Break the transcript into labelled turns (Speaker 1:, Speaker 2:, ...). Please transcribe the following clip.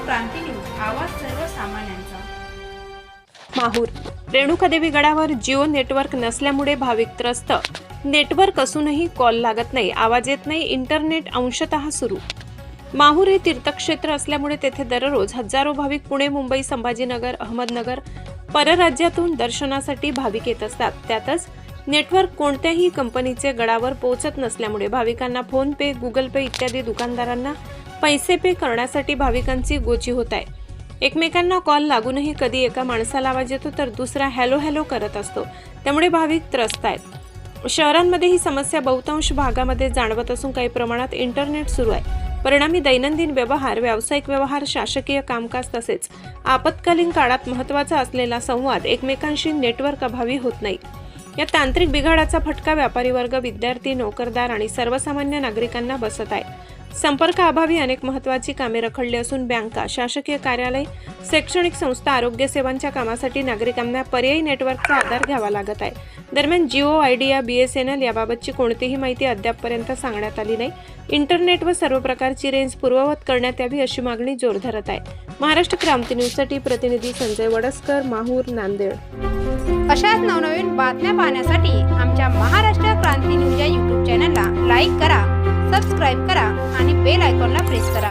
Speaker 1: क्रांती news, आवाज सर्वसामान्यांचा।
Speaker 2: माहूर रेणुकादेवी गडावर जिओ नेटवर्क नसल्यामुळे भाविक त्रस्त। नेटवर्क असूनही कॉल लागत नाही, आवाज येत नाही, इंटरनेट अंशतः सुरू। माहूर हे तीर्थक्षेत्र असल्यामुळे तेथे दररोज हजारो भाविक पुणे, मुंबई, संभाजीनगर, अहमदनगर परराज्यातून दर्शनासाठी भाविक येत असतात। त्यातच नेटवर्क कोणत्याही कंपनीचे गडावर पोहोचत नसल्यामुळे भाविकांना फोन पे, गुगल पे इत्यादी दुकानदारांना पैसे पे करण्यासाठी भाविकांची गोची होत आहे। एकमेकांना कॉल लागूनही कधी एका माणसाला आवाज येतो तर दुसरा हॅलो हॅलो करत असतो, त्यामुळे भाविक त्रस्त आहेत। शहरांमध्ये ही समस्या बहुतांश भागामध्ये जाणवत असून काही प्रमाणात इंटरनेट सुरू आहे। परिणामी दैनंदिन व्यवहार, व्यावसायिक व्यवहार, शासकीय कामकाज तसेच आपत्कालीन काळात महत्त्वाचा असलेला संवाद एकमेकांशी नेटवर्क अभावी होत नाही। या तांत्रिक बिघाडाचा फटका व्यापारी वर्ग, विद्यार्थी, नोकरदार आणि सर्वसामान्य नागरिकांना बसत आहे। संपर्काअभावी अनेक महत्त्वाची कामे रखडली असून बँका, शासकीय कार्यालय, शैक्षणिक संस्था, आरोग्य सेवांच्या कामासाठी नागरिकांना पर्यायी नेटवर्कचा आधार घ्यावा लागत आहे। दरम्यान जिओ, आयडिया, BSNL याबाबतची कोणतीही माहिती अद्यापपर्यंत सांगण्यात आली नाही। इंटरनेट व सर्व प्रकारची रेंज पूर्ववत करण्यात यावी अशी मागणी जोर धरत आहे। महाराष्ट्र क्रांती न्यूजसाठी प्रतिनिधी संजय वडसकर, माहूर, नांदेड।
Speaker 1: अशाच नवनवीन बातम्या पाहण्यासाठी आमच्या महाराष्ट्र क्रांती न्यूज या YouTube चॅनलला लाईक करा, सबस्क्राईब करा आणि बेल आयकॉनला प्रेस करा।